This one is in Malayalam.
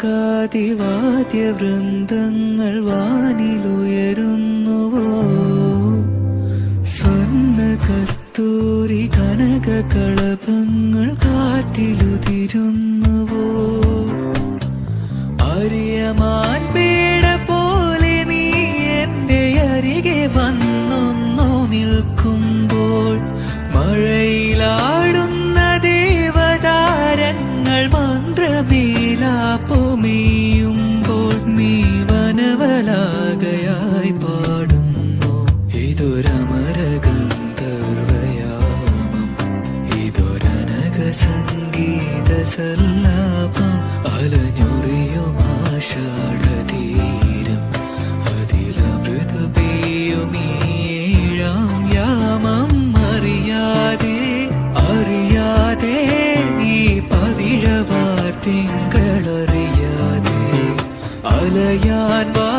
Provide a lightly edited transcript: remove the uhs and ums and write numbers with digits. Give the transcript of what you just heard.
കേൾക്കാതിവാദ്യവൃന്ദങ്ങൾ വാനിലുയരുന്നുവോ? സ്വർണ്ണ കസ്തൂരി കനക കളഭങ്ങൾ കാറ്റിലുതിരുന്നുവോ? അറിയമാൻ പേട പോലെ നീ എന്റെ അരികെ വന്നൊന്നു നിൽക്കുമ്പോൾ, മഴയിലാടുന്ന ദേവതാരങ്ങൾ മന്ത്രമേലാപ്പുമേയുമ്പോൾ, നീ വനവലാകയായി പാടുന്നു. ഇതൊരമരഗന്ധർവയാമം, ഇതൊരനക സംഗീത സല്ലാപം. അലഞ്ഞൊറിയും ആഷാഢതീരം, അതിലമൃദു പെയ്യുമീഴാം യാമം. അറിയാതെ ഈ പവിഴവാർ തിങ്കളറിയാതെ അലയാൻ വാ